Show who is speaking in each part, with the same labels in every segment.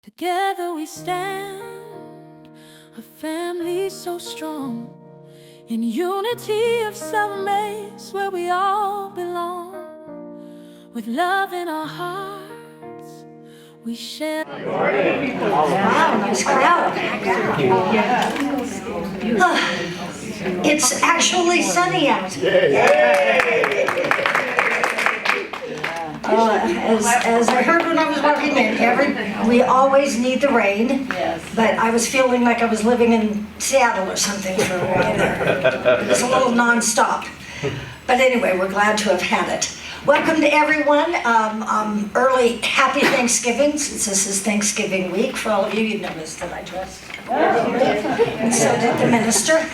Speaker 1: Together we stand, a family so strong, in unity of self-maze where we all belong. With love in our hearts, we share.
Speaker 2: Wow, nice crowd. It's actually sunny out. As I heard when I was walking in, we always need the rain, but I was feeling like I was living in Seattle or something for a while there. It's a little non-stop. But anyway, we're glad to have had it. Welcome to everyone. Early happy Thanksgiving, since this is Thanksgiving week. For all of you, you noticed that I dressed. And so did the minister.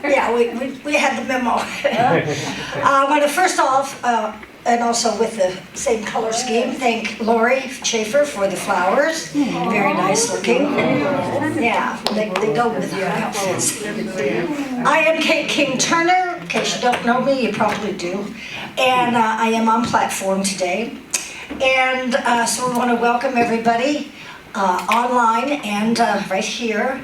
Speaker 2: Yeah, we had the memo. I want to first off, and also with the same color scheme, thank Lori Schaefer for the flowers. Very nice looking. Yeah, they go with your outfits. I am Kate King-Turner. In case you don't know me, you probably do. And I am on platform today. And so we want to welcome everybody online and right here.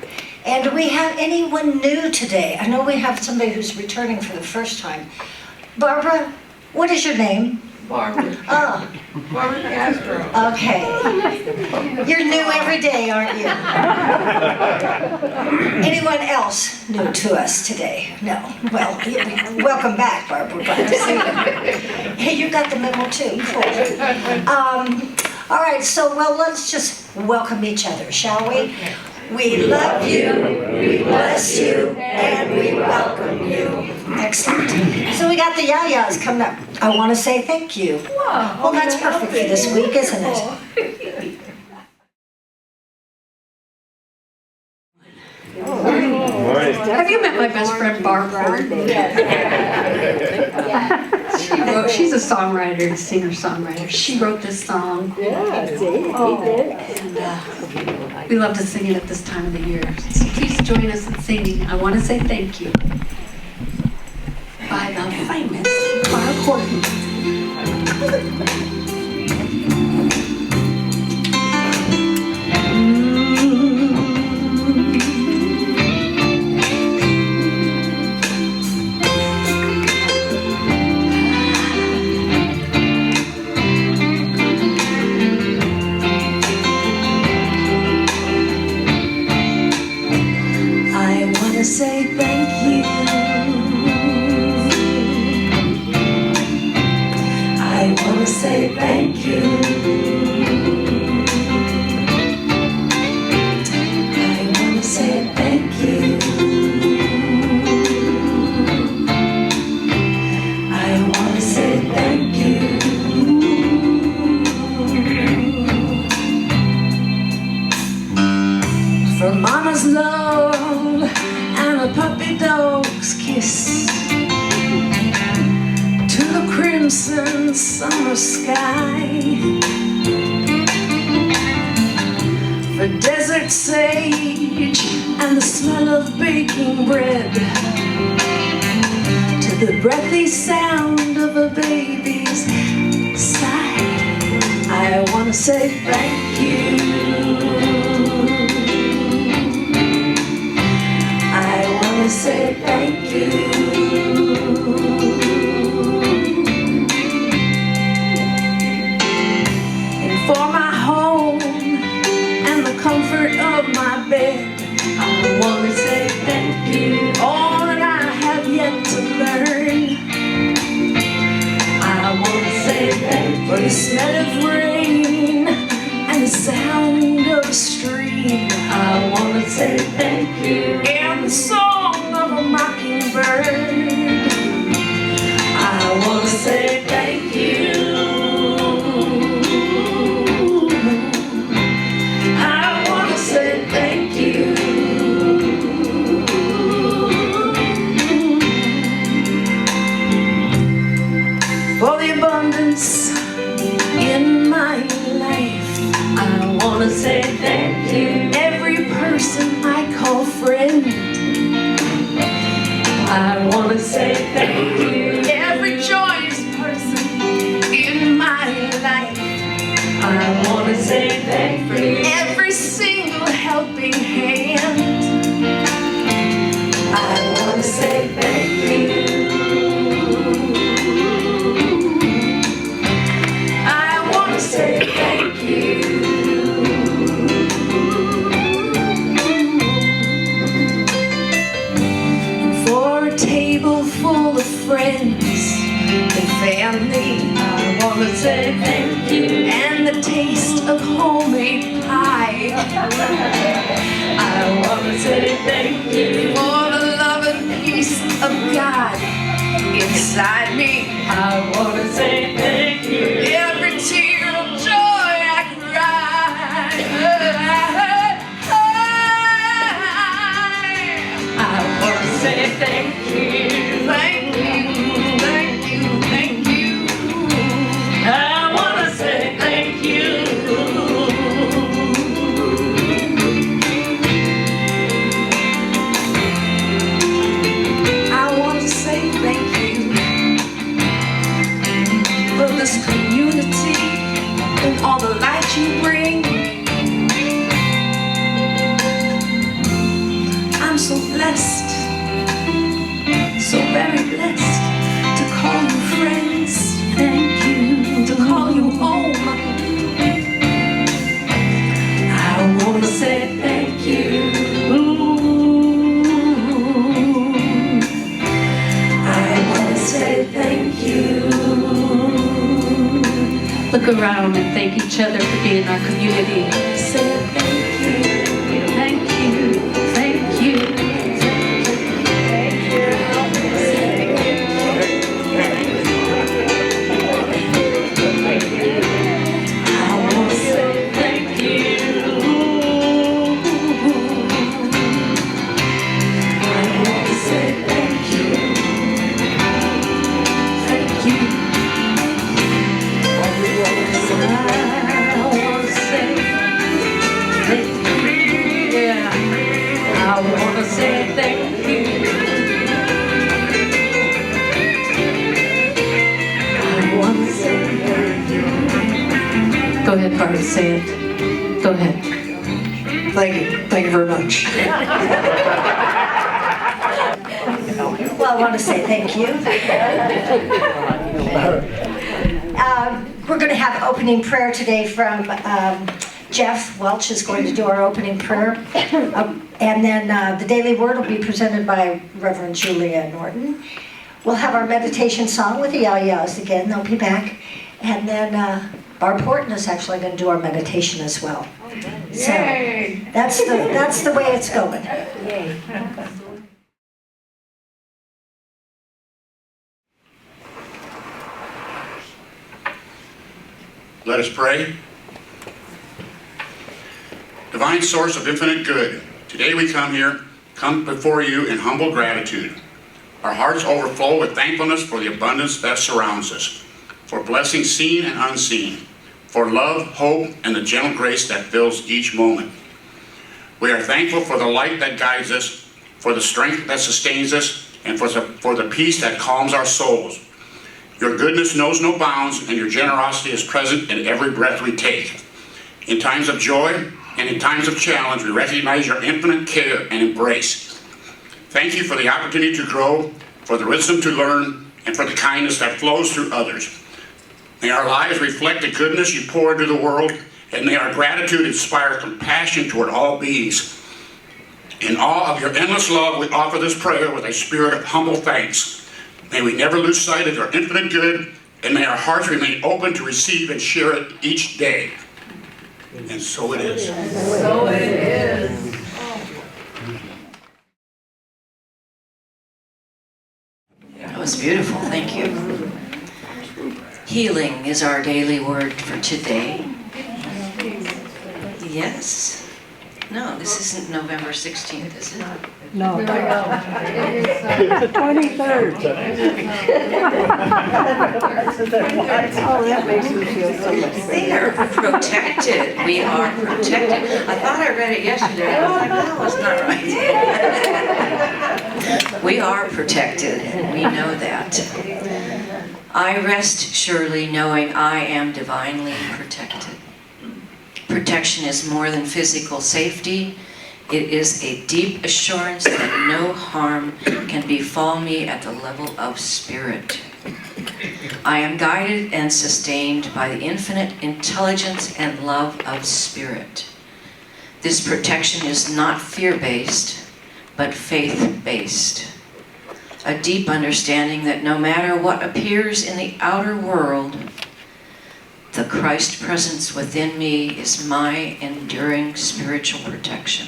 Speaker 2: And do we have anyone new today? I know we have somebody who's returning for the first time. Barbara, what is your name?
Speaker 3: Barbara.
Speaker 2: Oh.
Speaker 3: Barbara Castro.
Speaker 2: Okay. You're new every day, aren't you? Anyone else new to us today? No. Well, welcome back, Barbara. Glad to see you. Hey, you got the memo too. Cool. All right, so well, let's just welcome each other, shall we? We love you, we bless you, and we welcome you. Excellent. So we got the JaJas coming up. I want to say thank you. Well, that's perfect for this week, isn't it?
Speaker 3: Have you met my best friend Barbara? She's a songwriter, singer-songwriter. She wrote this song. We love to sing it at this time of the year. So please join us in singing I Want to Say Thank You by the famous Clara Horton.
Speaker 1: Say thank you. I want to say thank you. I want to say thank you. I want to say thank you. For mama's love and a puppy dog's kiss, to the crimson summer sky, for desert sage and the smell of baking bread, to the breathy sound of a baby's sigh. I want to say thank you. Say thank you. And for my home and the comfort of my bed, I want to say thank you. All that I have yet to learn, I want to say thank you. For the smell of rain and the sound of a stream, I want to say thank you. And the song of a mockingbird, say thank you.
Speaker 3: Every single helping hand.
Speaker 1: I wanna say thank you.
Speaker 3: I wanna say thank you. For a table full of friends and family,
Speaker 1: I wanna say thank you.
Speaker 3: and the taste of homemade pie.
Speaker 1: I wanna say thank you.
Speaker 3: For the love and peace of God inside me.
Speaker 1: I wanna say thank you.
Speaker 3: Every tear of joy I cry.
Speaker 1: I wanna say thank you.
Speaker 3: Thank you, thank you, thank you.
Speaker 1: I wanna say thank you.
Speaker 3: I want to say thank you for this community and all the light you bring. I'm so blessed, so very blessed to call you friends.
Speaker 1: Thank you.
Speaker 3: To call you home.
Speaker 1: I wanna say thank you. I wanna say thank you.
Speaker 3: Look around and thank each other for being our community.
Speaker 1: Say thank you.
Speaker 3: Thank you, thank you.
Speaker 1: I wanna say thank you. I wanna say thank you.
Speaker 3: Thank you.
Speaker 1: I wanna say thank you.
Speaker 3: Yeah.
Speaker 1: I wanna say thank you. I wanna say thank you.
Speaker 3: Go ahead, Barbara, say it. Go ahead.
Speaker 2: Thank you. Thank you very much. Well, I want to say thank you. We're going to have opening prayer today from Jeff Welch is going to do our opening prayer. And then the daily word will be presented by Reverend Julia Norton. We'll have our meditation song with the JaJas again. They'll be back. And then Barb Horton is actually going to do our meditation as well. So that's the way it's going.
Speaker 4: Let us pray. Divine source of infinite good, today we come before you in humble gratitude. Our hearts overflow with thankfulness for the abundance that surrounds us, for blessings seen and unseen, for love, hope, and the gentle grace that fills each moment. We are thankful for the light that guides us, for the strength that sustains us, and for the peace that calms our souls. Your goodness knows no bounds, and your generosity is present in every breath we take. In times of joy and in times of challenge, we recognize your infinite care and embrace. Thank you for the opportunity to grow, for the wisdom to learn, and for the kindness that flows through others. May our lives reflect the goodness you pour into the world, and may our gratitude inspire compassion toward all beings. In awe of your endless love, we offer this prayer with a spirit of humble thanks. May we never lose sight of your infinite good, and may our hearts remain open to receive and share it each day. And so it is.
Speaker 1: So it is.
Speaker 5: That was beautiful, thank you. Healing is our daily word for today. Yes. No, this isn't November 16th, is it?
Speaker 6: No. It's the 23rd. Oh, that makes me feel so much better.
Speaker 5: They are protected. We are protected. I thought I read it yesterday. I was like, that was not right. We are protected, and we know that. I rest surely knowing I am divinely protected. protection is more than physical safety. It is a deep assurance that no harm can befall me at the level of spirit. I am guided and sustained by the infinite intelligence and love of spirit. This protection is not fear-based, but faith-based. A deep understanding that no matter what appears in the outer world, the Christ presence within me is my enduring spiritual protection.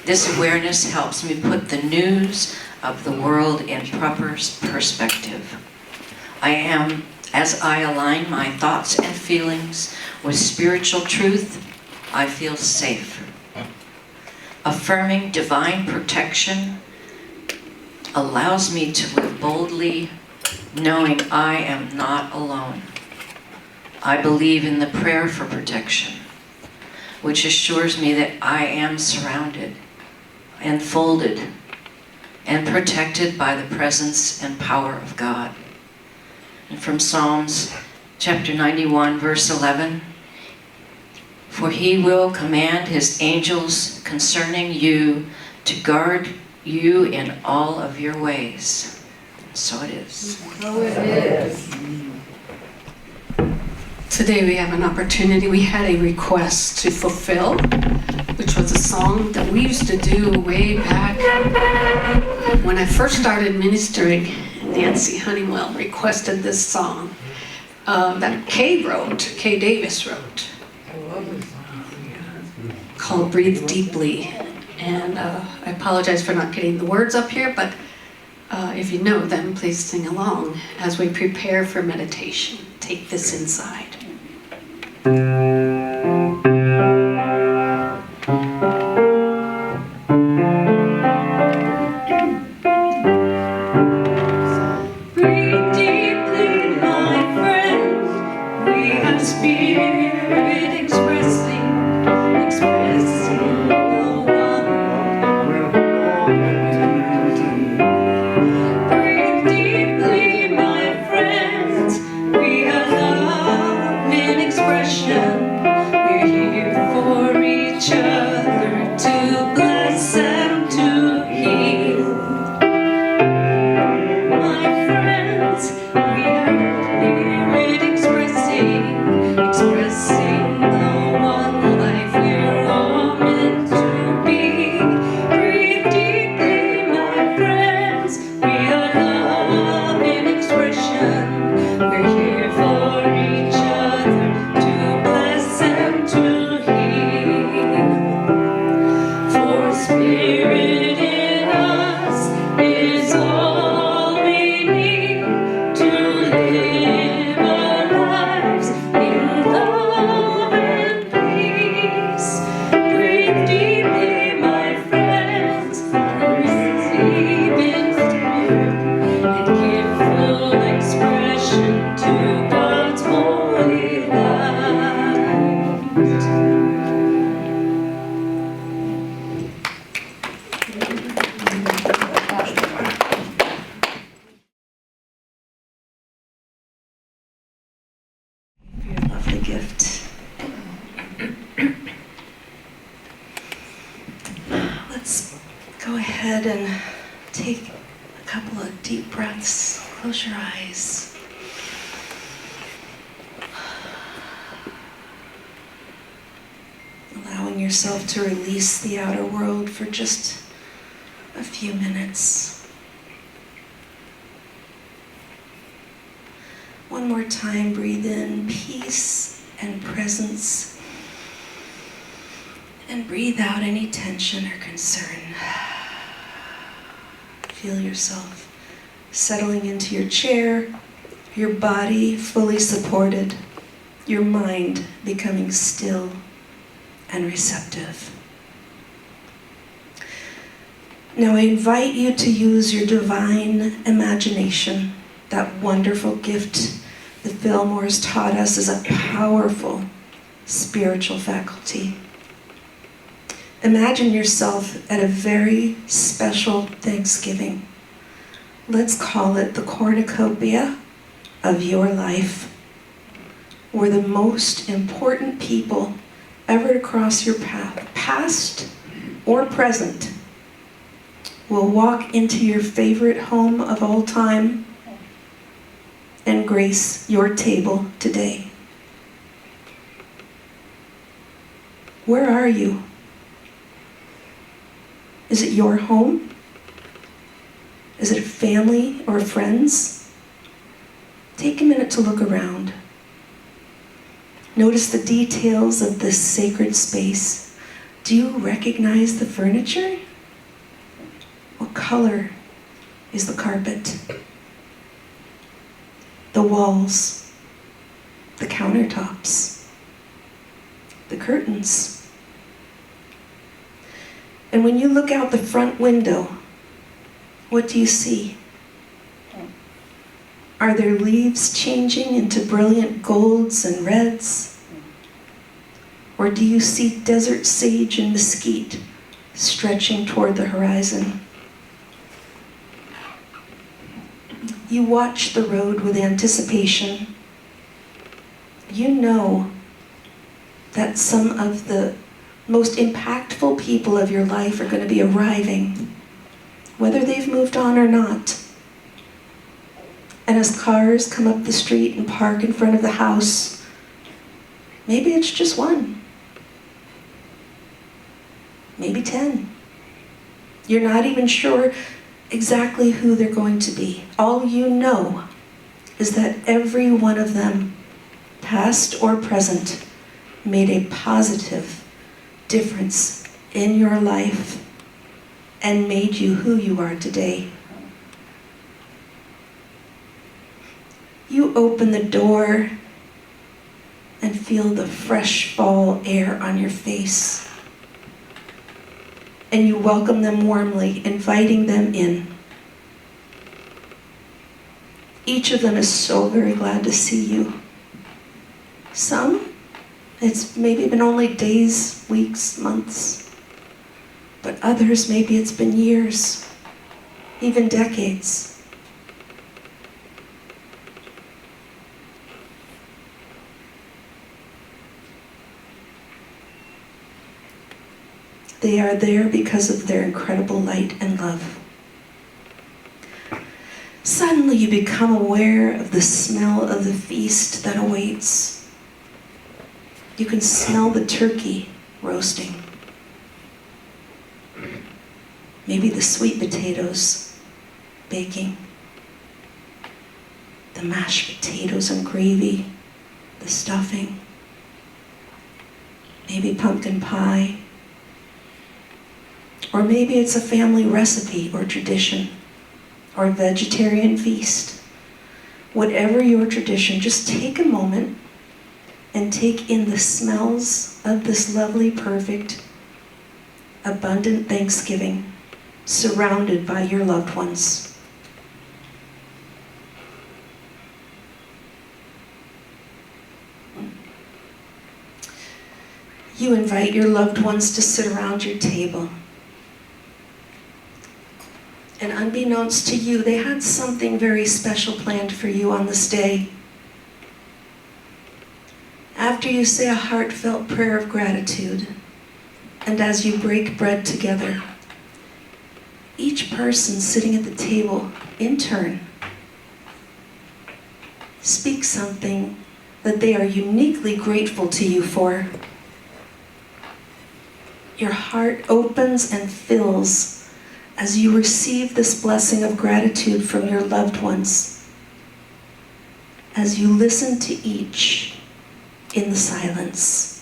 Speaker 5: This awareness helps me put the news of the world in proper perspective. As I align my thoughts and feelings with spiritual truth, I feel safe. Affirming divine protection allows me to live boldly, knowing I am not alone. I believe in the prayer for protection, which assures me that I am surrounded, enfolded, and protected by the presence and power of God. And from Psalms chapter 91, verse 11, "For he will command his angels concerning you to guard you in all of your ways." So it is.
Speaker 6: So it is.
Speaker 3: Today we have an opportunity. We had a request to fulfill, which was a song that we used to do way back when I first started ministering. Nancy Honeywell requested this song that Kay Davis wrote, called "Breathe Deeply." And I apologize for not getting the words up here, but if you know them, please sing along as we prepare for meditation. Take this inside. Breathe deeply, my friends. We have spirit expressing the one. Breathe deeply, my friends. We are love in expression. We're here for each other to bless and to heal. My friends, we are spirit expressing the one life we're all meant to be. Breathe deeply, my friends. We are love in expression. We're here for each other to bless and to heal. For spirit in us is all we need to live our lives in love and peace. Breathe deeply, my friends, receive in spirit and give full expression to God's holy light. Your lovely gift. Let's go ahead and take a couple of deep breaths. Close your eyes. Allowing yourself to release the outer world for just a few minutes. One more time, breathe in peace and presence. And breathe out any tension or concern. Feel yourself settling into your chair, your body fully supported, your mind becoming still and receptive. Now I invite you to use your divine imagination, that wonderful gift that Fillmore's taught us is a powerful spiritual faculty. Imagine yourself at a very special Thanksgiving. Let's call it the cornucopia of your life.
Speaker 7: were the most important people ever to cross your path, past or present, will walk into your favorite home of all time and grace your table today. Where are you? Is it your home? Is it a family or friends? Take a minute to look around. Notice the details of this sacred space. Do you recognize the furniture? What color is the carpet? The walls, the countertops, the curtains. And when you look out the front window, what do you see? Are there leaves changing into brilliant golds and reds? Or do you see desert sage and mesquite stretching toward the horizon? You watch the road with anticipation. You know that some of the most impactful people of your life are going to be arriving, whether they've moved on or not. And as cars come up the street and park in front of the house, maybe it's just one, maybe 10. You're not even sure exactly who they're going to be. All you know is that every one of them, past or present, made a positive difference in your life and made you who you are today. You open the door and feel the fresh fall air on your face. And you welcome them warmly, inviting them in. Each of them is so very glad to see you. Some, it's maybe been only days, weeks, months. But others, maybe it's been years, even decades. They are there because of their incredible light and love. Suddenly you become aware of the smell of the feast that awaits. You can smell the turkey roasting. Maybe the sweet potatoes baking. The mashed potatoes and gravy, the stuffing. Maybe pumpkin pie. Or maybe it's a family recipe or tradition, or a vegetarian feast. Whatever your tradition, just take a moment and take in the smells of this lovely, perfect, abundant Thanksgiving, surrounded by your loved ones. You invite your loved ones to sit around your table. And unbeknownst to you, they had something very special planned for you on this day. After you say a heartfelt prayer of gratitude, and as you break bread together, each person sitting at the table, in turn, speaks something that they are uniquely grateful to you for. Your heart opens and fills as you receive this blessing of gratitude from your loved ones, as you listen to each in the silence.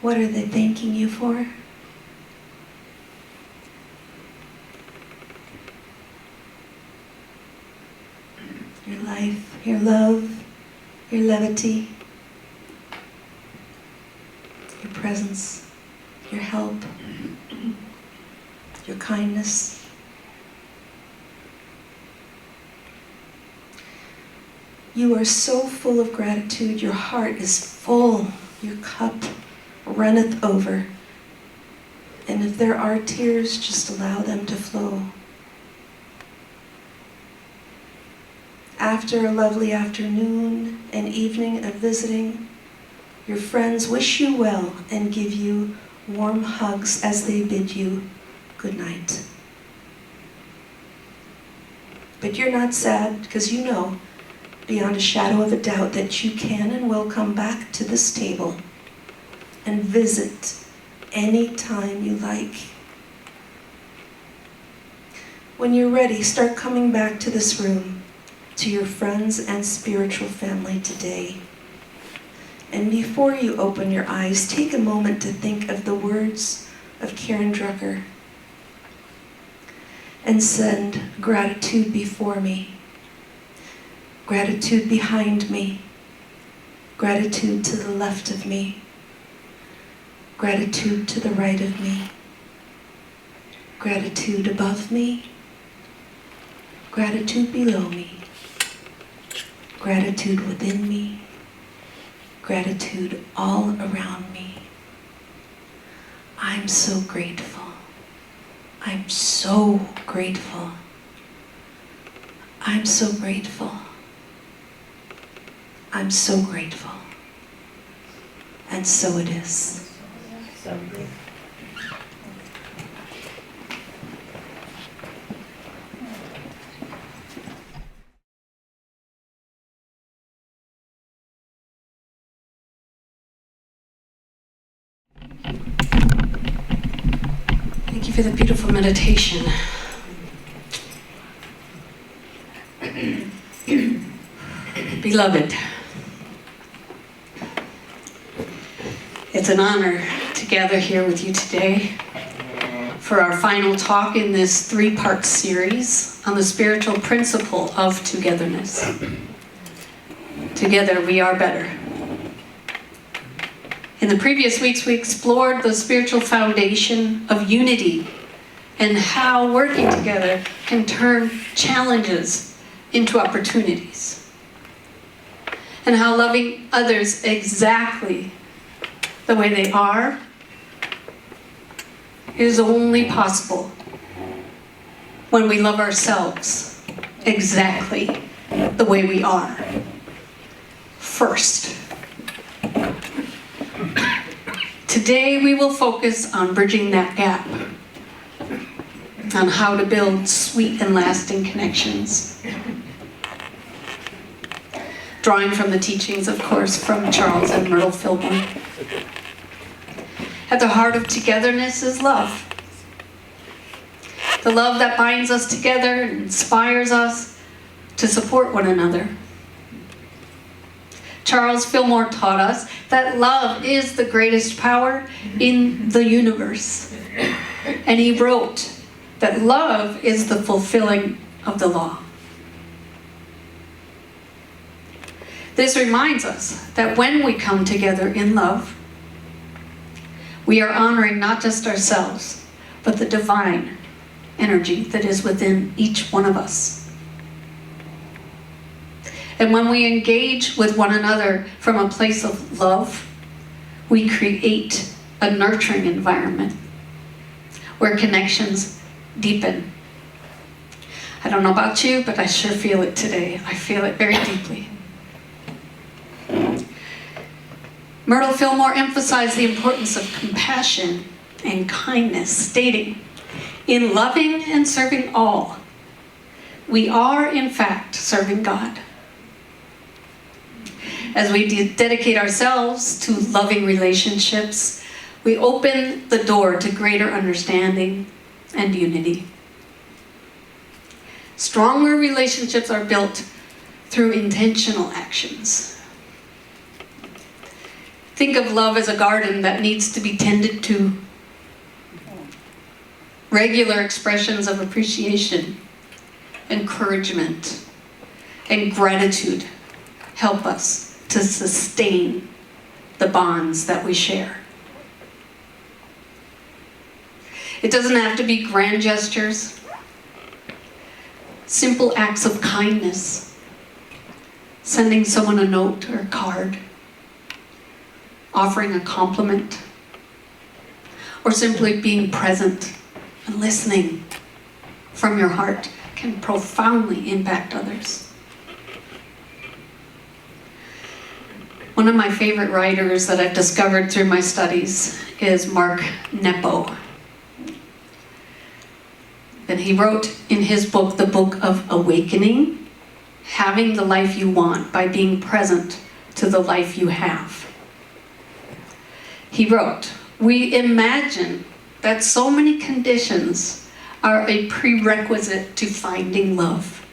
Speaker 7: What are they thanking you for? Your life, your love, your levity, your presence, your help, your kindness. You are so full of gratitude. Your heart is full. Your cup runneth over. And if there are tears, just allow them to flow. After a lovely afternoon and evening of visiting, your friends wish you well and give you warm hugs as they bid you good night. But you're not sad, because you know, beyond a shadow of a doubt, that you can and will come back to this table and visit any time you like. When you're ready, start coming back to this room, to your friends and spiritual family today. And before you open your eyes, take a moment to think of the words of Karen Drucker and send gratitude before me, gratitude behind me, gratitude to the left of me, gratitude to the right of me, gratitude above me, gratitude below me, gratitude within me, gratitude all around me. I'm so grateful. I'm so grateful. I'm so grateful. I'm so grateful. And so it is.
Speaker 6: So good.
Speaker 3: Thank you for the beautiful meditation. Beloved, it's an honor to gather here with you today for our final talk in this three-part series on the spiritual principle of togetherness. Together we are better. In the previous weeks, we explored the spiritual foundation of unity and how working together can turn challenges into opportunities, and how loving others exactly the way they are is only possible when we love ourselves exactly the way we are first. Today we will focus on bridging that gap, on how to build sweet and lasting connections. Drawing from the teachings, of course, from Charles and Myrtle Fillmore. At the heart of togetherness is love. The love that binds us together and inspires us to support one another. Charles Fillmore taught us that love is the greatest power in the universe. And he wrote that love is the fulfilling of the law. This reminds us that when we come together in love, we are honoring not just ourselves, but the divine energy that is within each one of us. And when we engage with one another from a place of love, we create a nurturing environment where connections deepen. I don't know about you, but I sure feel it today. I feel it very deeply. Myrtle Fillmore emphasized the importance of compassion and kindness, stating, "In loving and serving all, we are in fact serving God." As we dedicate ourselves to loving relationships, we open the door to greater understanding and unity. Stronger relationships are built through intentional actions. Think of love as a garden that needs to be tended to. Regular expressions of appreciation, encouragement, and gratitude help us to sustain the bonds that we share. It doesn't have to be grand gestures. Simple acts of kindness, sending someone a note or a card, offering a compliment, or simply being present and listening from your heart can profoundly impact others. One of my favorite writers that I've discovered through my studies is Mark Nepo. And he wrote in his book, The Book of Awakening, having the life you want by being present to the life you have. He wrote, "We imagine that so many conditions are a prerequisite to finding love.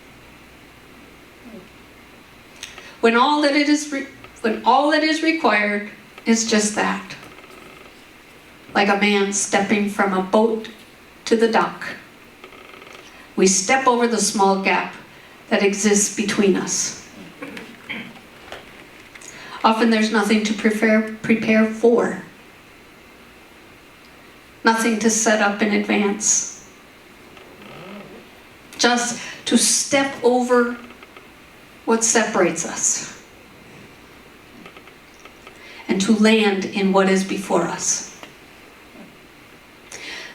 Speaker 3: When all that is required is just that. Like a man stepping from a boat to the dock. We step over the small gap that exists between us. Often there's nothing to prepare for. Nothing to set up in advance. Just to step over what separates us. And to land in what is before us.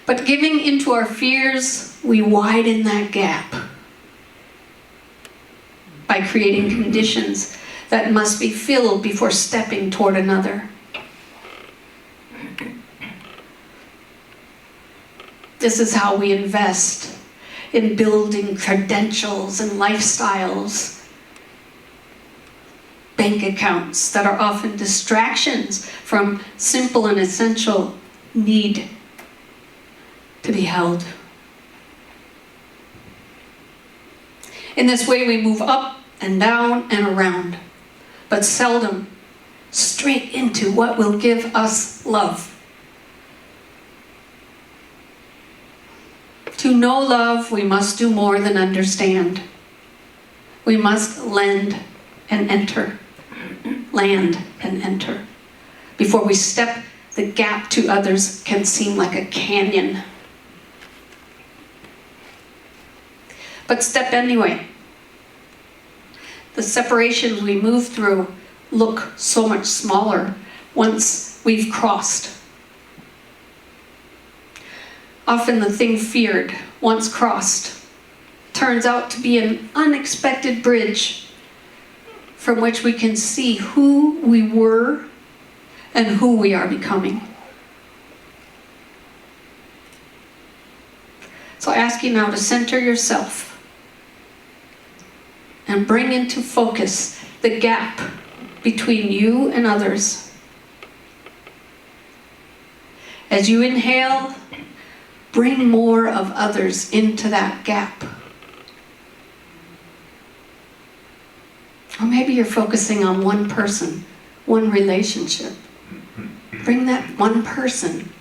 Speaker 3: But giving into our fears, we widen that gap by creating conditions that must be filled before stepping toward another. This is how we invest in building credentials and lifestyles, bank accounts that are often distractions from simple and essential need to be held. In this way, we move up and down and around, but seldom straight into what will give us love. To know love, we must do more than understand. We must land and enter, before we step the gap to others can seem like a canyon. But step anyway. The separations we move through look so much smaller once we've crossed. Often the thing feared, once crossed, turns out to be an unexpected bridge from which we can see who we were and who we are becoming. So I ask you now to center yourself and bring into focus the gap between you and others. As you inhale, bring more of others into that gap. Or maybe you're focusing on one person, one relationship. Bring that one person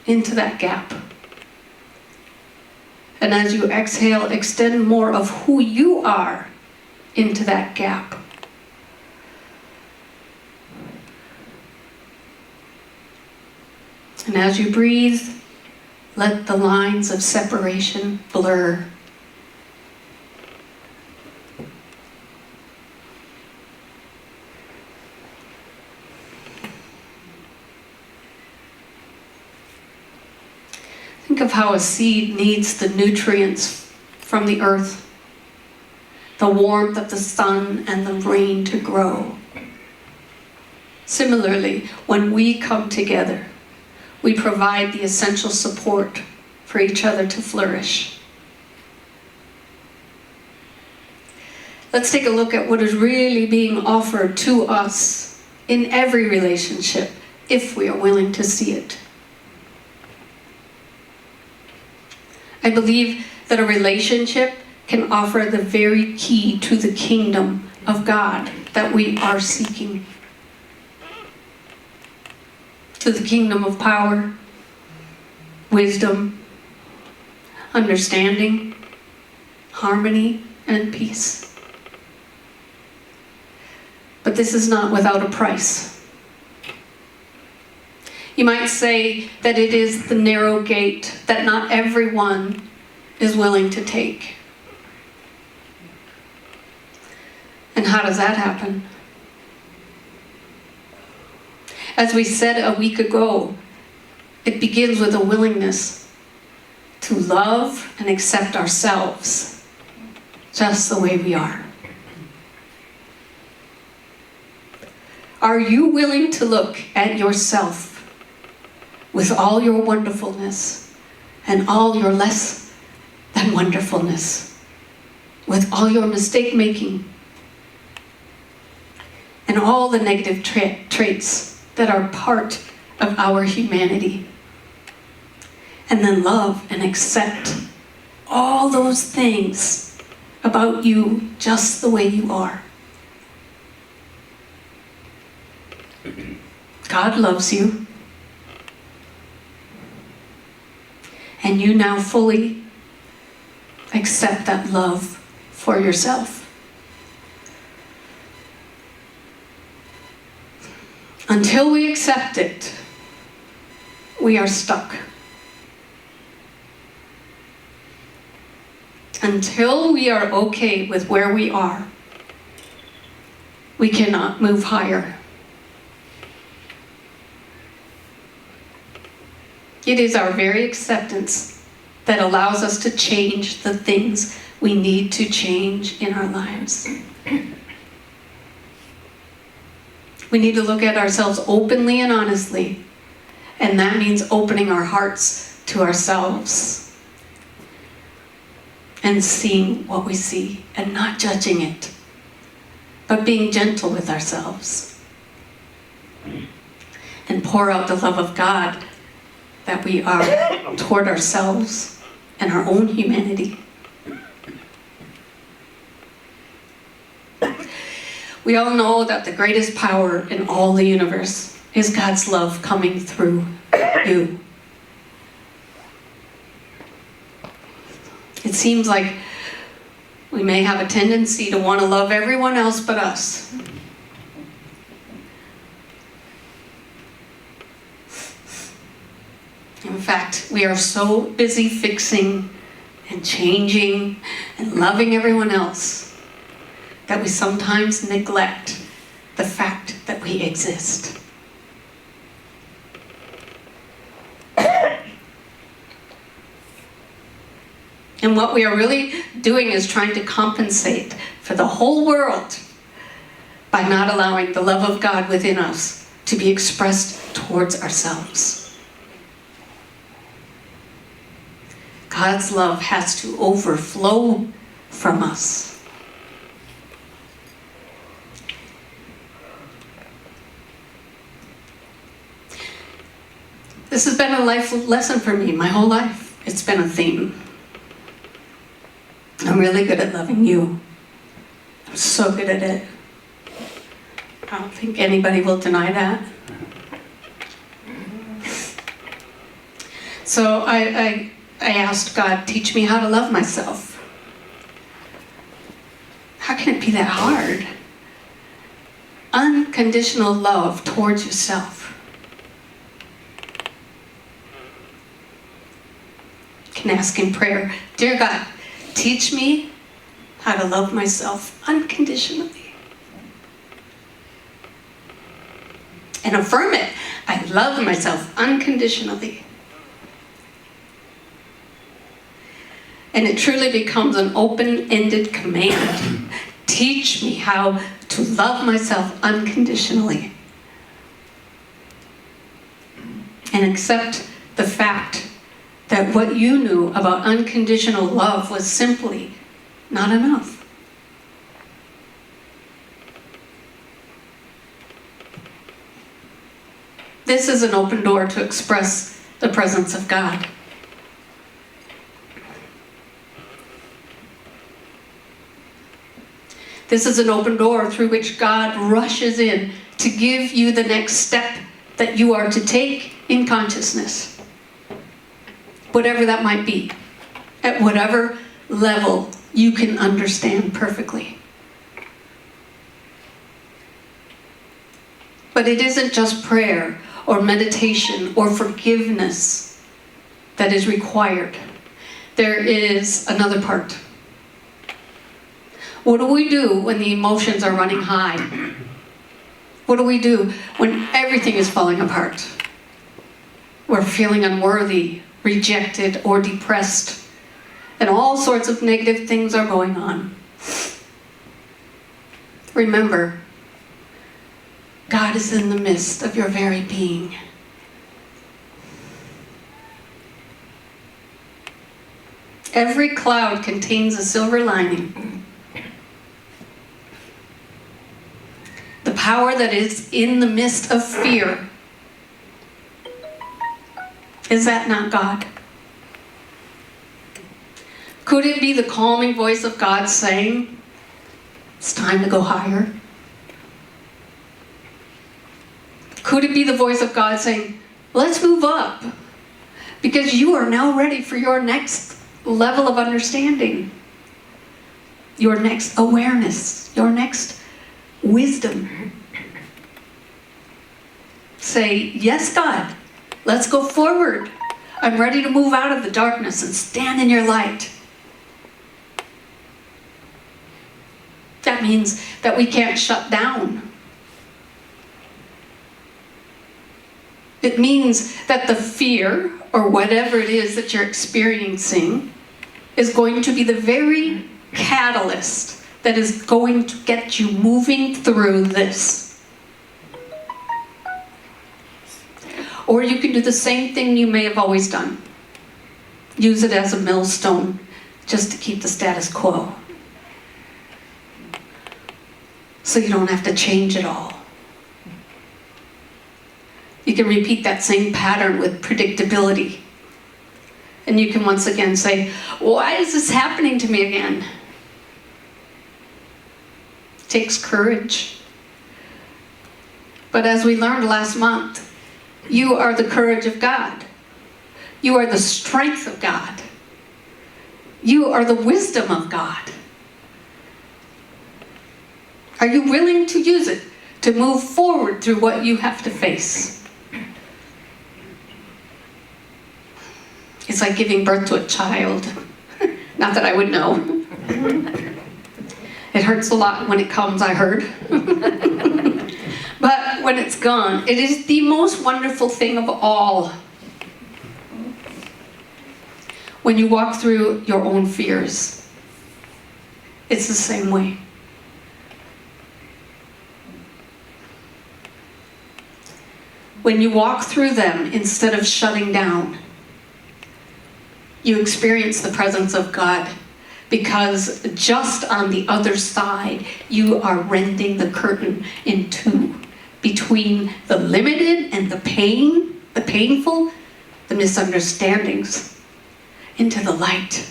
Speaker 3: into that gap. And as you exhale, extend more of who you are into that gap. And as you breathe, let the lines of separation blur. Think of how a seed needs the nutrients from the earth, the warmth of the sun and the rain to grow. Similarly, when we come together, we provide the essential support for each other to flourish. Let's take a look at what is really being offered to us in every relationship, if we are willing to see it. I believe that a relationship can offer the very key to the kingdom of God that we are seeking. to the kingdom of power, wisdom, understanding, harmony, and peace. But this is not without a price. You might say that it is the narrow gate that not everyone is willing to take. And how does that happen? As we said a week ago, it begins with a willingness to love and accept ourselves just the way we are. Are you willing to look at yourself with all your wonderfulness and all your less than wonderfulness, with all your mistake making and all the negative traits that are part of our humanity, and then love and accept all those things about you just the way you are? God loves you, and you now fully accept that love for yourself. Until we accept it, we are stuck. Until we are okay with where we are, we cannot move higher. It is our very acceptance that allows us to change the things we need to change in our lives. We need to look at ourselves openly and honestly, and that means opening our hearts to ourselves and seeing what we see and not judging it, but being gentle with ourselves, and pour out the love of God that we are toward ourselves and our own humanity. We all know that the greatest power in all the universe is God's love coming through you. It seems like we may have a tendency to want to love everyone else but us. In fact, we are so busy fixing and changing and loving everyone else that we sometimes neglect the fact that we exist. And what we are really doing is trying to compensate for the whole world by not allowing the love of God within us to be expressed towards ourselves. God's love has to overflow from us. This has been a life lesson for me my whole life. It's been a theme. I'm really good at loving you. I'm so good at it. I don't think anybody will deny that. So I asked God, teach me how to love myself. How can it be that hard? Unconditional love towards yourself. You can ask in prayer, dear God, teach me how to love myself unconditionally. And affirm it. I love myself unconditionally. And it truly becomes an open-ended command. Teach me how to love myself unconditionally. And accept the fact that what you knew about unconditional love was simply not enough. This is an open door to express the presence of God. This is an open door through which God rushes in to give you the next step that you are to take in consciousness, whatever that might be, at whatever level you can understand perfectly. But it isn't just prayer or meditation or forgiveness that is required. There is another part. What do we do when the emotions are running high? What do we do when everything is falling apart? We're feeling unworthy, rejected, or depressed, and all sorts of negative things are going on. Remember, God is in the midst of your very being. Every cloud contains a silver lining. The power that is in the midst of fear, is that not God? Could it be the calming voice of God saying, it's time to go higher? Could it be the voice of God saying, let's move up, because you are now ready for your next level of understanding, your next awareness, your next wisdom? Say, yes, God, let's go forward. I'm ready to move out of the darkness and stand in your light. That means that we can't shut down. It means that the fear, or whatever it is that you're experiencing, is going to be the very catalyst that is going to get you moving through this. Or you can do the same thing you may have always done. Use it as a millstone just to keep the status quo, so you don't have to change it all. You can repeat that same pattern with predictability. And you can once again say, why is this happening to me again? It takes courage. But as we learned last month, you are the courage of God. You are the strength of God. You are the wisdom of God. Are you willing to use it to move forward through what you have to face? It's like giving birth to a child. Not that I would know. It hurts a lot when it comes, I heard. But when it's gone, it is the most wonderful thing of all. When you walk through your own fears, it's the same way. When you walk through them, instead of shutting down, you experience the presence of God, because just on the other side, you are rending the curtain in two, between the limited and the pain, the painful, the misunderstandings, into the light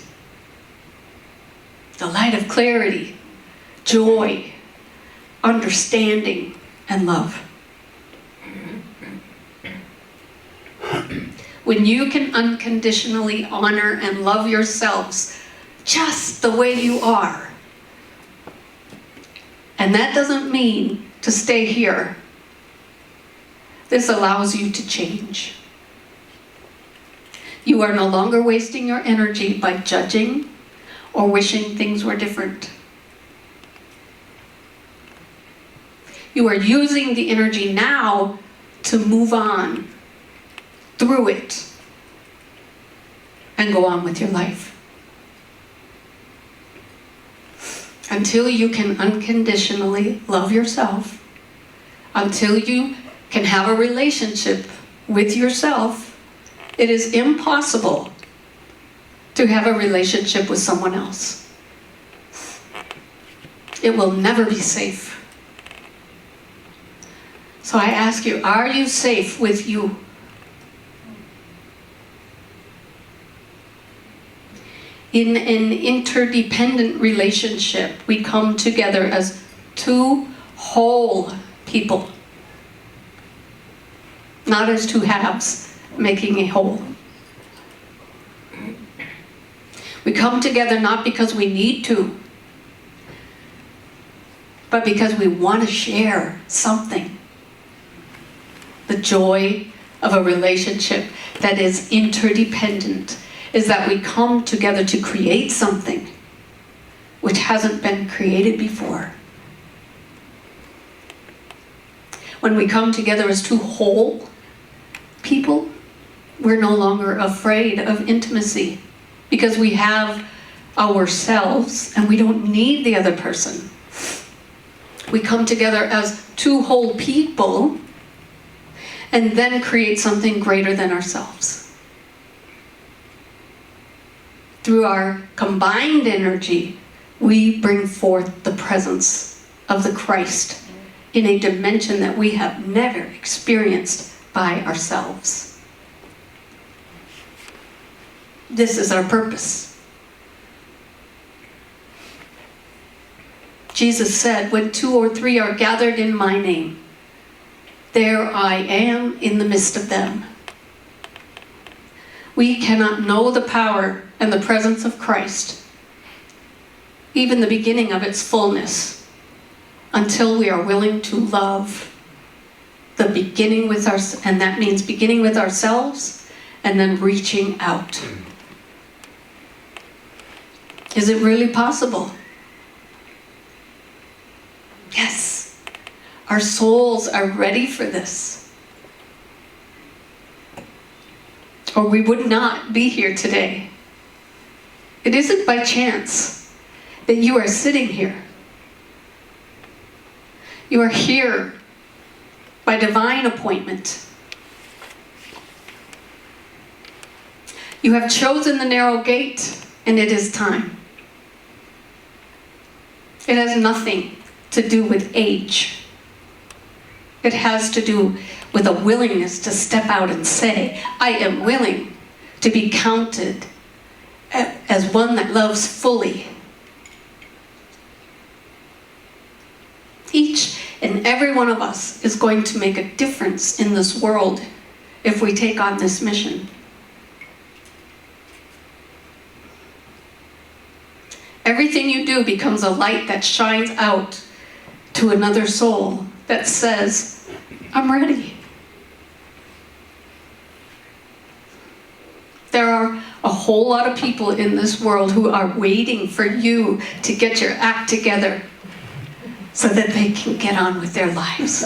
Speaker 3: of clarity, joy, understanding, and love. When you can unconditionally honor and love yourselves just the way you are. And that doesn't mean to stay here. This allows you to change. You are no longer wasting your energy by judging or wishing things were different. You are using the energy now to move on through it and go on with your life. Until you can unconditionally love yourself, until you can have a relationship with yourself, it is impossible to have a relationship with someone else. It will never be safe. So I ask you, are you safe with you? In an interdependent relationship, we come together as two whole people. not as two halves making a whole. We come together not because we need to, but because we want to share something. The joy of a relationship that is interdependent is that we come together to create something which hasn't been created before. When we come together as two whole people, we're no longer afraid of intimacy because we have ourselves and we don't need the other person. We come together as two whole people and then create something greater than ourselves. Through our combined energy, we bring forth the presence of the Christ in a dimension that we have never experienced by ourselves. This is our purpose. Jesus said, when 2 or 3 are gathered in my name, there I am in the midst of them. We cannot know the power and the presence of Christ, even the beginning of its fullness, until we are willing to love the beginning with and that means beginning with ourselves and then reaching out. Is it really possible? Yes. Our souls are ready for this. Or we would not be here today. It isn't by chance that you are sitting here. You are here by divine appointment. You have chosen the narrow gate, and it is time. It has nothing to do with age. It has to do with a willingness to step out and say, I am willing to be counted as one that loves fully. Each and every one of us is going to make a difference in this world if we take on this mission. Everything you do becomes a light that shines out to another soul that says, I'm ready. There are a whole lot of people in this world who are waiting for you to get your act together so that they can get on with their lives.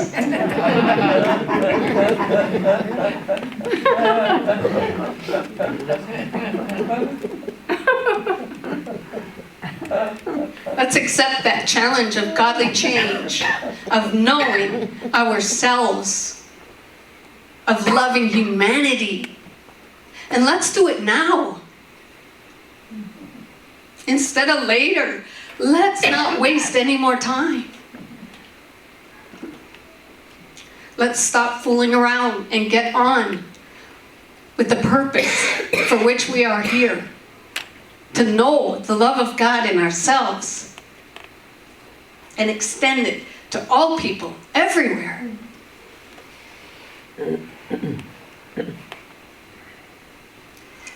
Speaker 3: Let's accept that challenge of godly change, of knowing ourselves, of loving humanity. And let's do it now. Instead of later. Let's not waste any more time. Let's stop fooling around and get on with the purpose for which we are here. To know the love of God in ourselves and extend it to all people, everywhere.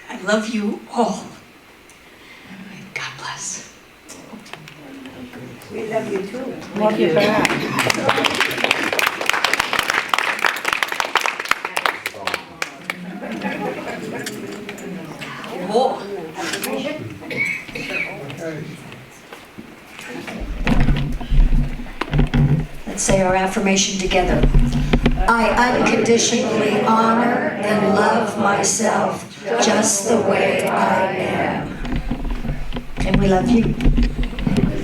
Speaker 3: I love you all. God bless.
Speaker 6: We love you too. Love you back.
Speaker 3: Oh.
Speaker 2: Let's say our affirmation together. I unconditionally honor and love myself just the way I am. And we love you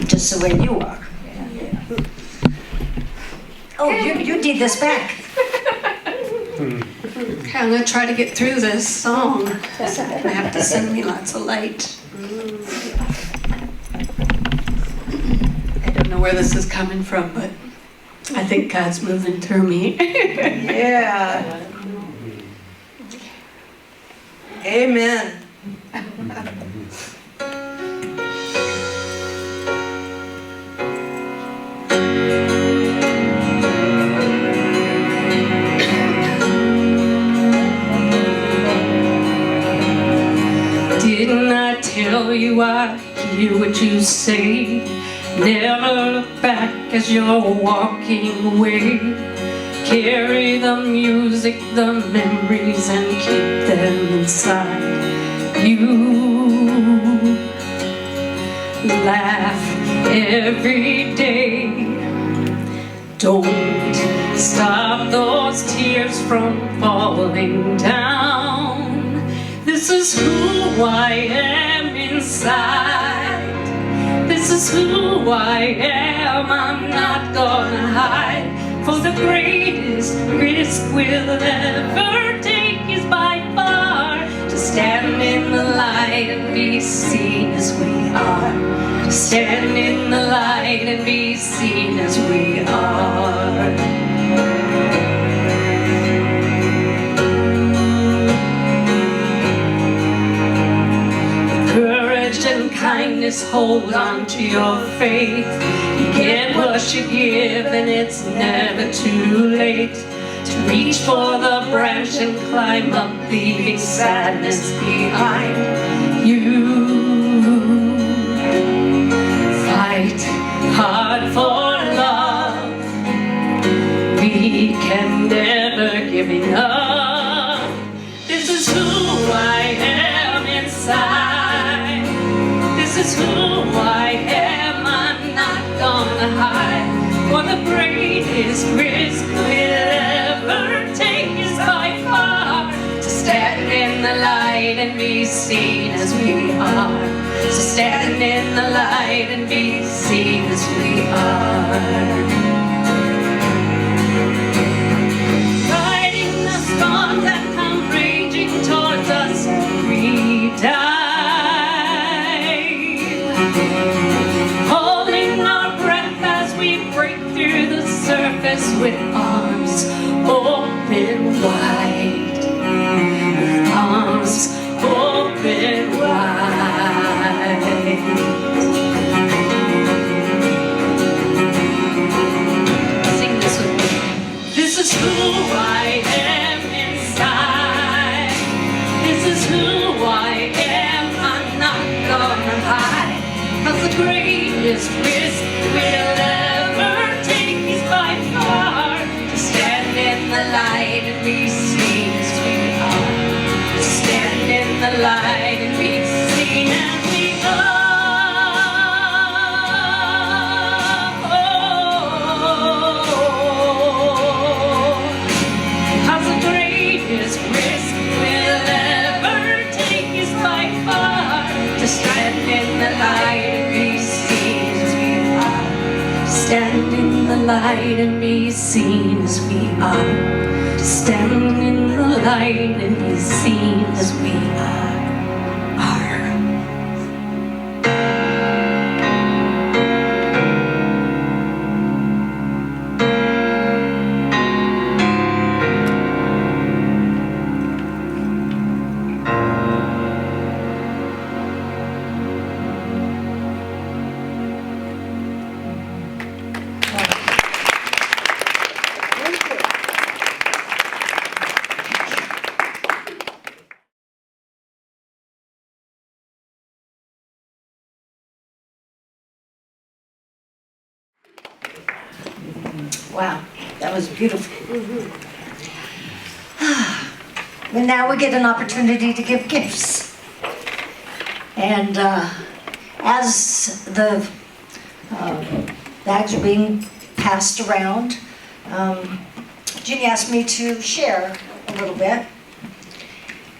Speaker 2: just the way you are. Oh, you did this back.
Speaker 3: Okay, I'm going to try to get through this song. It's going to have to send me lots of light. I don't know where this is coming from, but I think God's moving through me.
Speaker 7: Yeah. Amen.
Speaker 3: tell you I hear what you say. Never look back as you're walking away. Carry the music, the memories, and keep them inside you. Laugh every day. Don't stop those tears from falling down. This is who I am inside. This is who I am. I'm not gonna hide. For the greatest risk we'll ever take is by far to stand in the light and be seen as we are. To stand in the light and be seen as we are. Courage and kindness, hold on to your faith. You get what you give, and it's never too late to reach for the branch and climb up, leaving sadness behind you. Fight hard for love. We can never give enough. This is who I am inside. This is who I am. I'm not gonna hide. For the greatest risk we'll ever take is by far to stand in the light and be seen as we are. So stand in the light and be seen as we are. Riding the storm that come raging towards us every dive. Holding our breath as we break through the surface with arms open wide. With arms open wide. Sing this with me. This is who I am inside. This is who I am. I'm not gonna hide. 'Cause the greatest risk we'll ever take is by far to stand in the light and be seen as we are. To stand in the light and be seen as we are. Cause the greatest risk we'll ever take is by far to stand in the light and be seen as we are. Stand in the light and be seen as we are. Stand in the light and be seen as we are.
Speaker 2: Wow, that was beautiful. And now we get an opportunity to give gifts. And as the bags are being passed around, Jeanne asked me to share a little bit.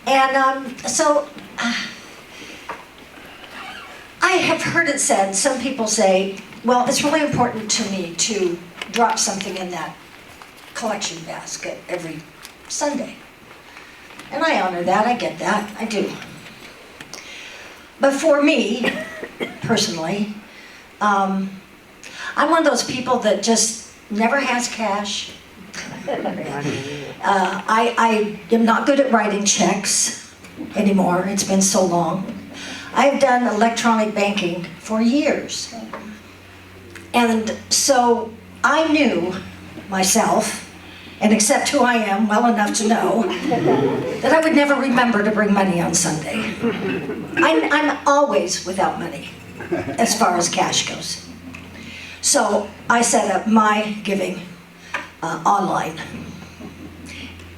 Speaker 2: And so I have heard it said, some people say, well, it's really important to me to drop something in that collection basket every Sunday. And I honor that, I get that, I do. But for me, personally, I'm one of those people that just never has cash. I am not good at writing checks anymore, it's been so long. I've done electronic banking for years. And so I knew myself and accept who I am well enough to know that I would never remember to bring money on Sunday. I'm always without money as far as cash goes. So I set up my giving online.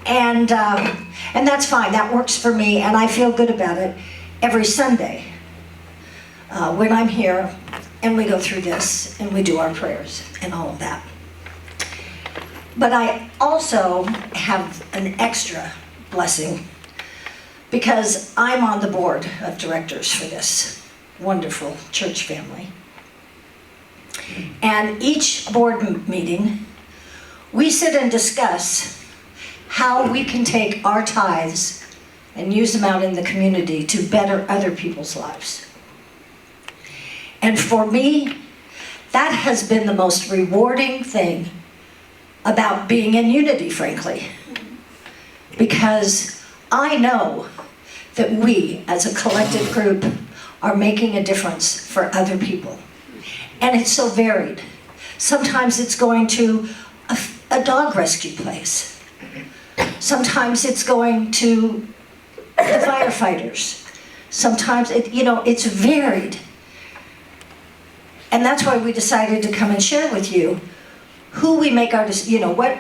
Speaker 2: And that's fine, that works for me, and I feel good about it every Sunday when I'm here and we go through this and we do our prayers and all of that. But I also have an extra blessing because I'm on the board of directors for this wonderful church family. And each board meeting, we sit and discuss how we can take our tithes and use them out in the community to better other people's lives. And for me, that has been the most rewarding thing about being in unity, frankly. Because I know that we, as a collective group, are making a difference for other people. And it's so varied. Sometimes it's going to a dog rescue place. Sometimes it's going to the firefighters. Sometimes it's varied. And that's why we decided to come and share with you who we make our, what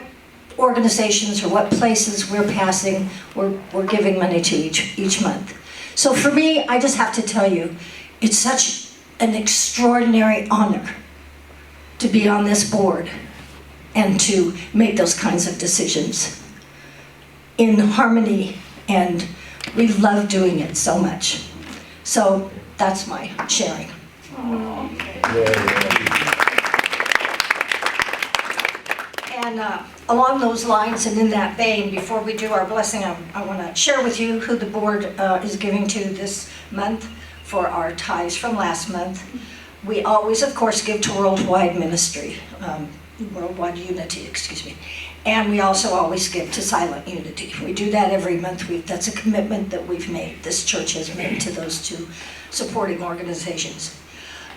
Speaker 2: organizations or what places we're passing, we're giving money to each month. So for me, I just have to tell you, it's such an extraordinary honor to be on this board and to make those kinds of decisions in harmony, and we love doing it so much. So that's my sharing. And along those lines and in that vein, before we do our blessing, I want to share with you who the board is giving to this month for our tithes from last month. We always, of course, give to Worldwide Ministry, Worldwide Unity, excuse me. And we also always give to Silent Unity. We do that every month. That's a commitment that we've made, this church has made to those two supporting organizations.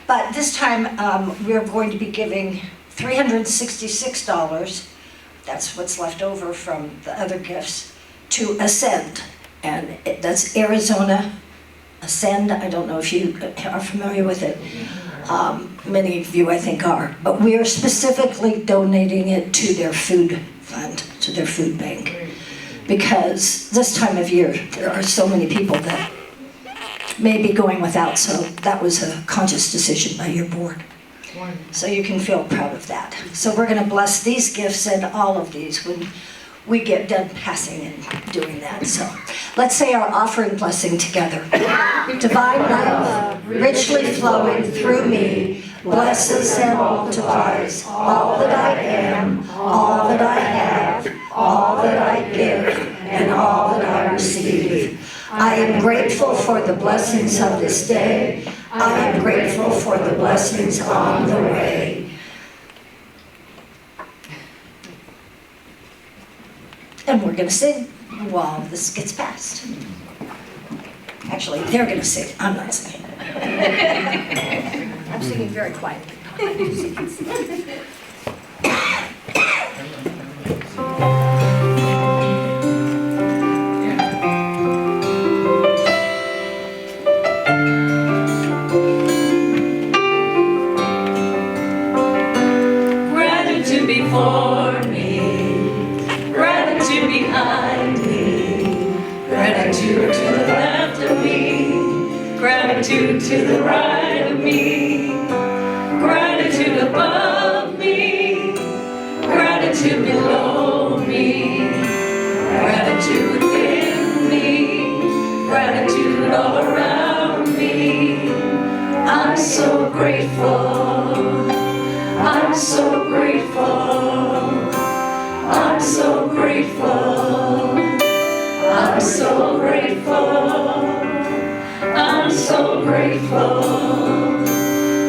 Speaker 2: But this time, we're going to be giving $366, that's what's left over from the other gifts, to Ascend. And that's Arizona Ascend. I don't know if you are familiar with it. Many of you, I think, are. But we are specifically donating it to their food fund, to their food bank. Because this time of year, there are so many people that may be going without, so that was a conscious decision by your board. So you can feel proud of that. So we're going to bless these gifts and all of these when we get done passing and doing that. So let's say our offering blessing together. Divine love, richly flowing through me, blesses and multiplies all that I am, all that I have, all that I give, and all that I receive. I am grateful for the blessings of this day. I am grateful for the blessings on the way. And we're going to sing while this gets passed. Actually, they're going to sing. I'm not singing. I'm singing very quietly.
Speaker 1: Gratitude before me, gratitude behind me, gratitude to the left of me, gratitude to the right of me, gratitude above me, gratitude below me, gratitude within me, gratitude all around me. I'm so grateful. I'm so grateful. I'm so grateful. I'm so grateful. I'm so grateful.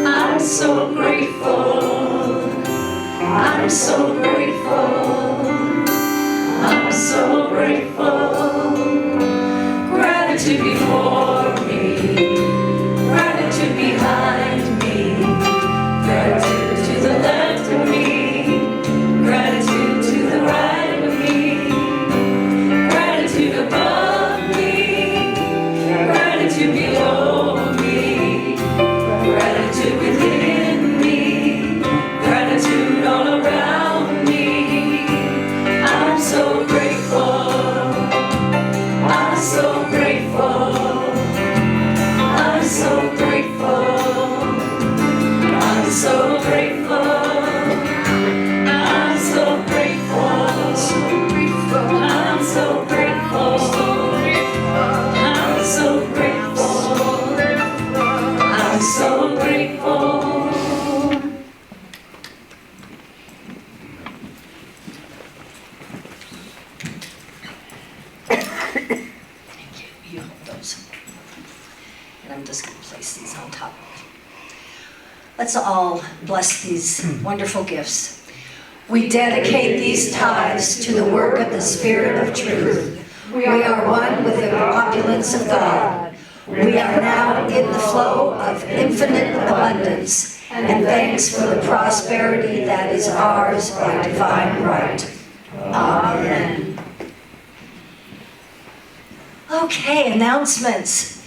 Speaker 1: I'm so grateful. I'm so grateful. I'm so grateful. Gratitude before me, gratitude behind me, gratitude to the left of me, gratitude to the right of
Speaker 2: place these on top. Let's all bless these wonderful gifts. We dedicate these tithes to the work of the Spirit of truth. We are one with the opulence of God. We are now in the flow of infinite abundance, and thanks for the prosperity that is ours by divine right. Amen. Okay, announcements.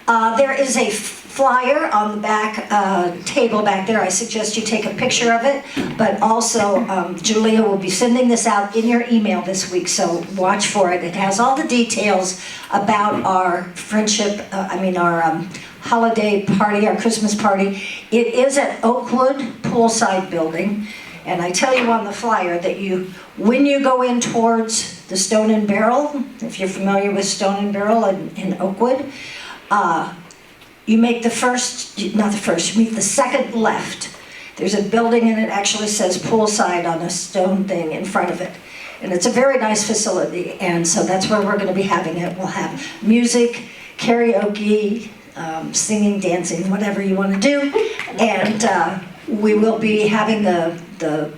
Speaker 2: There is a flyer on the back table back there. I suggest you take a picture of it, but also Julia will be sending this out in your email this week, so watch for it. It has all the details about our friendship, our holiday party, our Christmas party. It is at Oakwood Poolside Building, and I tell you on the flyer that when you go in towards the Stone and Barrel, if you're familiar with Stone and Barrel in Oakwood, you make you make the second left. There's a building and it actually says Poolside on a stone thing in front of it. And it's a very nice facility, and so that's where we're going to be having it. We'll have music, karaoke, singing, dancing, whatever you want to do. And we will be having the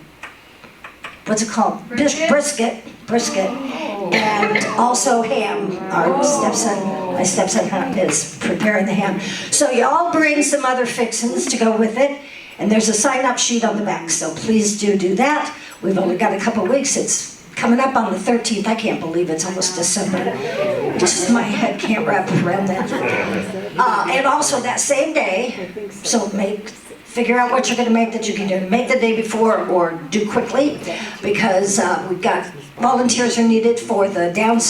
Speaker 2: what's it called? Brisket. And also ham. My stepson is preparing the ham. So you all bring some other fixings to go with it. And there's a sign-up sheet on the back, so please do that. We've only got a couple weeks. It's coming up on the 13th. I can't believe it's almost December. Just my head can't wrap around that. And also that same day, so figure out what you're going to make that you can do. Make the day before or do quickly, because we've got volunteers are needed for the Down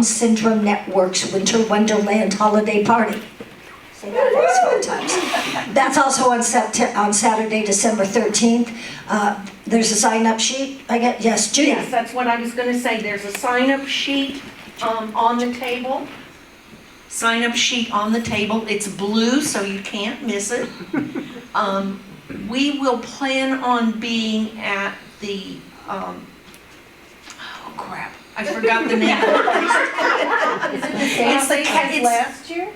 Speaker 2: Syndrome Network's Winter Wonderland Holiday Party. Say that 5 times. That's also on Saturday, December 13th. There's a sign-up sheet, I guess. Yes, Judy?
Speaker 8: Yes, that's what I was going to say. There's a sign-up sheet on the table. Sign-up sheet on the table. It's blue, so you can't miss it. We will plan on being at the, oh crap, I forgot the name of the place.
Speaker 6: Is it the same place as last year?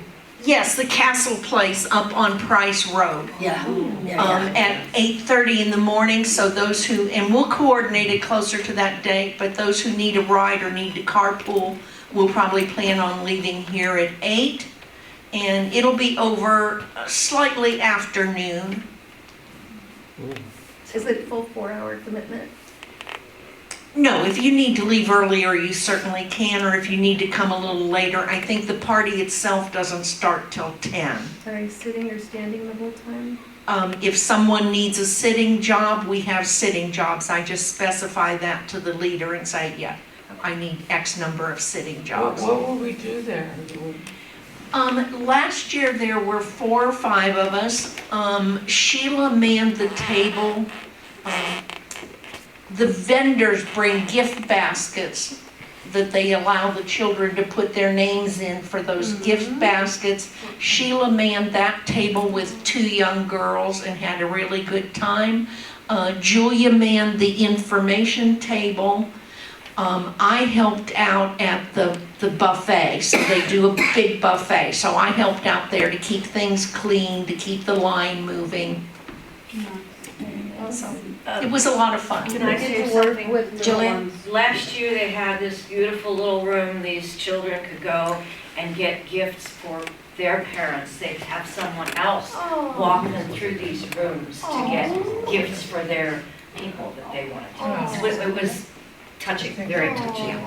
Speaker 8: Yes, the Castle Place up on Price Road.
Speaker 2: Yeah.
Speaker 8: At 8:30 in the morning, so those and we'll coordinate it closer to that date, but those who need a ride or need to carpool, we'll probably plan on leaving here at 8, and it'll be over slightly afternoon.
Speaker 6: Is it a full 4-hour commitment?
Speaker 8: No, if you need to leave earlier, you certainly can, or if you need to come a little later. I think the party itself doesn't start till 10.
Speaker 6: Are you sitting or standing the whole time?
Speaker 8: If someone needs a sitting job, we have sitting jobs. I just specify that to the leader and say, yeah, I need X number of sitting jobs.
Speaker 3: What will we do there?
Speaker 8: Last year there were 4 or 5 of us. Sheila manned the table. The vendors bring gift baskets that they allow the children to put their names in for those gift baskets. Sheila manned that table with 2 young girls and had a really good time. Julia manned the information table. I helped out at the buffet, so they do a big buffet. So I helped out there to keep things clean, to keep the line moving. So it was a lot of fun.
Speaker 9: Can I say something?
Speaker 2: Jillian?
Speaker 9: Last year they had this beautiful little room. These children could go and get gifts for their parents. They'd have someone else walk them through these rooms to get gifts for their people that they wanted to. It was touching, very touching.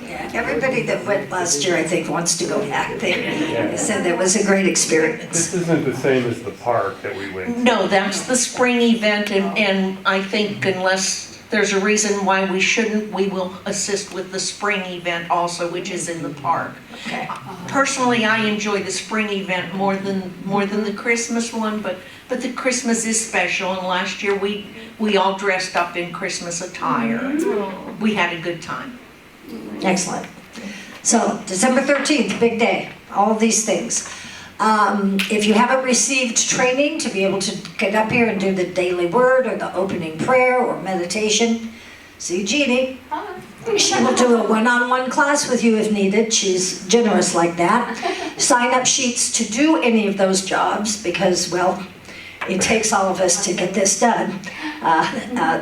Speaker 2: Yeah, everybody that went last year, I think, wants to go back there. They said it was a great experience.
Speaker 10: This isn't the same as the park that we went to.
Speaker 8: No, that's the spring event, and I think unless there's a reason why we shouldn't, we will assist with the spring event also, which is in the park.
Speaker 2: Okay.
Speaker 8: Personally, I enjoy the spring event more than the Christmas one, but the Christmas is special, and last year we all dressed up in Christmas attire. We had a good time.
Speaker 2: Excellent. So, December 13th, big day, all of these things. If you haven't received training to be able to get up here and do the daily word or the opening prayer or meditation, see Jeanne. She will do a one-on-one class with you if needed. She's generous like that. sign-up sheets to do any of those jobs because, well, it takes all of us to get this done.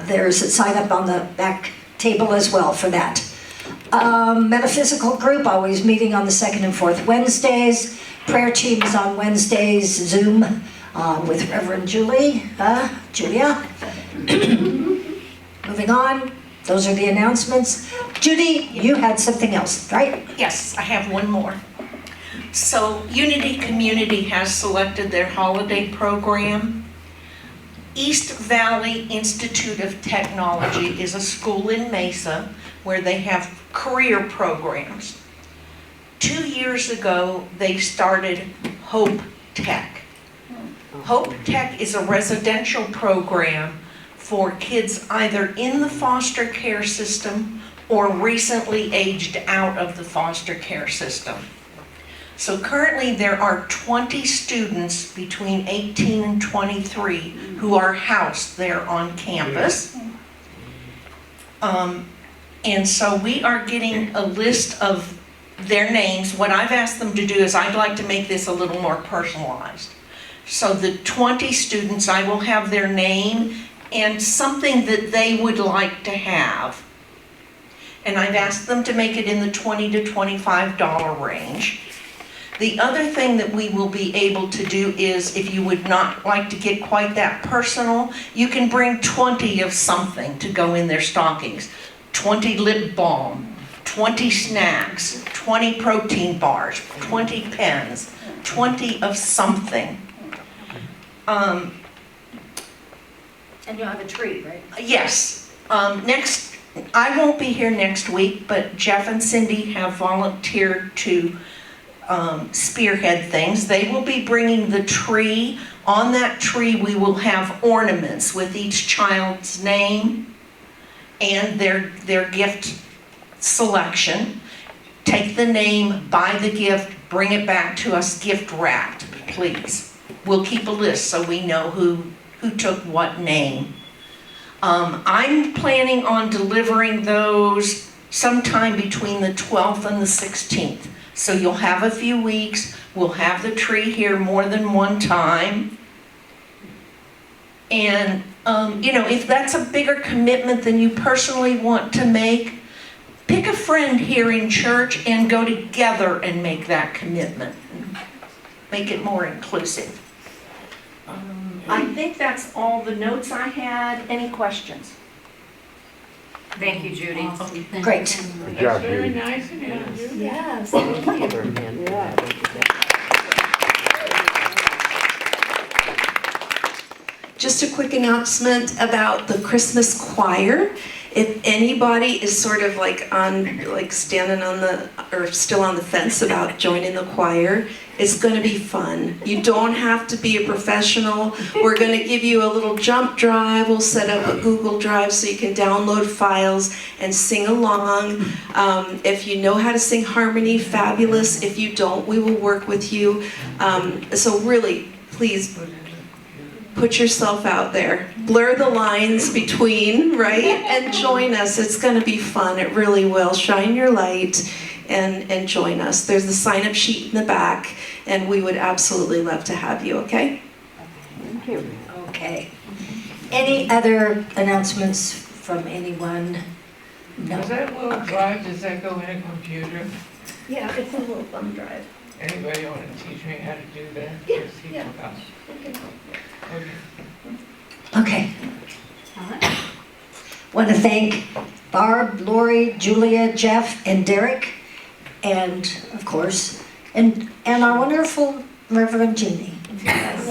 Speaker 2: There's a sign-up on the back table as well for that. Metaphysical group, always meeting on the 2nd and 4th Wednesdays. Prayer team is on Wednesdays, Zoom, with Reverend Julia. Moving on, those are the announcements. Judy, you had something else, right?
Speaker 8: Yes, I have one more. So Unity Community has selected their holiday program. East Valley Institute of Technology is a school in Mesa where they have career programs. 2 years ago, they started Hope Tech. Hope Tech is a residential program for kids either in the foster care system or recently aged out of the foster care system. So currently there are 20 students between 18 and 23 who are housed there on campus. And so we are getting a list of their names. What I've asked them to do is I'd like to make this a little more personalized. So the 20 students, I will have their name and something that they would like to have. And I've asked them to make it in the $20 to $25 range. The other thing that we will be able to do is, if you would not like to get quite that personal, you can bring 20 of something to go in their stockings. 20 lip balm, 20 snacks, 20 protein bars, 20 pens, 20 of something.
Speaker 9: And you'll have a tree, right?
Speaker 8: Yes. I won't be here next week, but Jeff and Cindy have volunteered to spearhead things. They will be bringing the tree. On that tree, we will have ornaments with each child's name and their gift selection. Take the name, buy the gift, bring it back to us gift wrapped, please. We'll keep a list so we know who took what name. I'm planning on delivering those sometime between the 12th and the 16th. So you'll have a few weeks. We'll have the tree here more than one time. And, if that's a bigger commitment than you personally want to make, pick a friend here in church and go together and make that commitment. Make it more inclusive. I think that's all the notes I had. Any questions?
Speaker 9: Thank you, Judy.
Speaker 2: Great.
Speaker 10: Good job,
Speaker 6: Very
Speaker 10: Judy.
Speaker 6: nice of you to do.
Speaker 7: Yes. Just a quick announcement about the Christmas choir. If anybody is sort of standing on or still on the fence about joining the choir, it's going to be fun. You don't have to be a professional. We're going to give you a little jump drive. We'll set up a Google Drive so you can download files and sing along. If you know how to sing harmony, fabulous. If you don't, we will work with you. So really, please put yourself out there. Blur the lines between, right? And join us. It's going to be fun. It really will. Shine your light and join us. There's a sign-up sheet in the back, and we would absolutely love to have you, okay?
Speaker 6: Thank you.
Speaker 2: Okay. Any other announcements from anyone? No.
Speaker 6: Does that little drive, does that go in a computer?
Speaker 7: Yeah, it's a little thumb drive.
Speaker 6: Anybody want to teach me how to do that?
Speaker 7: Yeah,
Speaker 6: Just see
Speaker 7: yeah.
Speaker 6: what else.
Speaker 2: Okay.
Speaker 6: Okay.
Speaker 2: Want to thank Barb, Lori, Julia, Jeff, and Derek, and of course, and our wonderful Reverend Jeanne.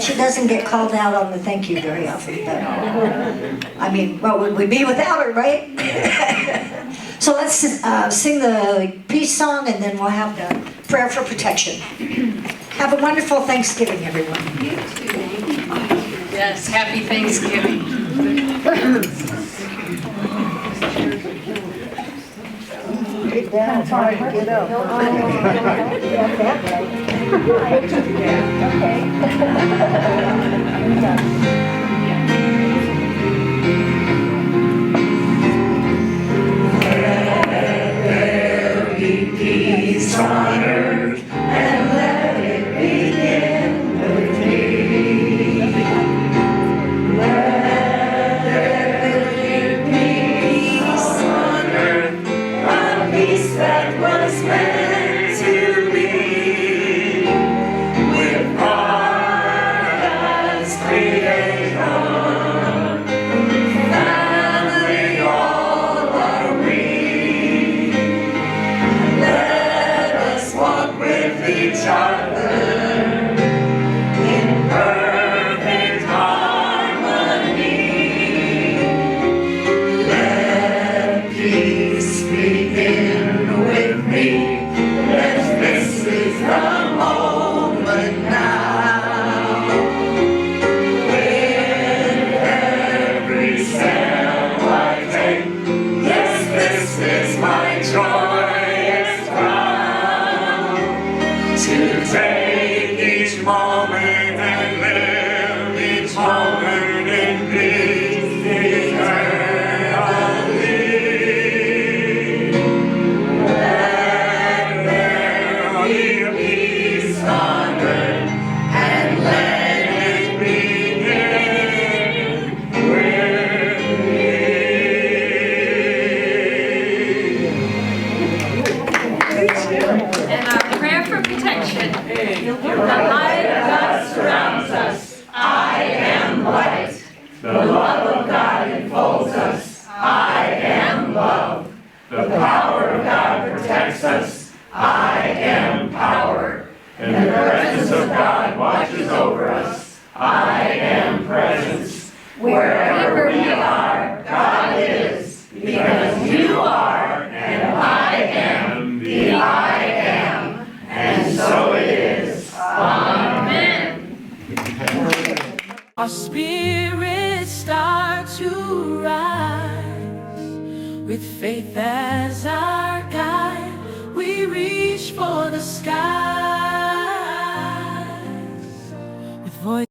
Speaker 2: She doesn't get called out on the thank you very often, but what would we be without her, right? So let's sing the peace song, and then we'll have the prayer for protection. Have a wonderful Thanksgiving, everyone.
Speaker 5: Yes, happy Thanksgiving.
Speaker 6: Get down, get up.
Speaker 1: Peace on earth and let it was meant to be. With God as creator, family all are we. Let us walk with each other in perfect harmony. Let peace begin with me, as this is the moment now. With every step I take, yes, this is my joyous vow. To take each moment and live each moment in peace eternally. Let there be peace on earth, and let it begin with me.
Speaker 11: And our prayer for protection. The light of God surrounds us. I am light.
Speaker 1: The love of God enfolds us. I am love. The power of God protects us. I am power. And the presence of God watches over us. I am presence. Wherever we are, God is. Because you are, and I am the I am. And so it is. Amen. Our spirits start to rise, with faith as our guide, we reach for the sky.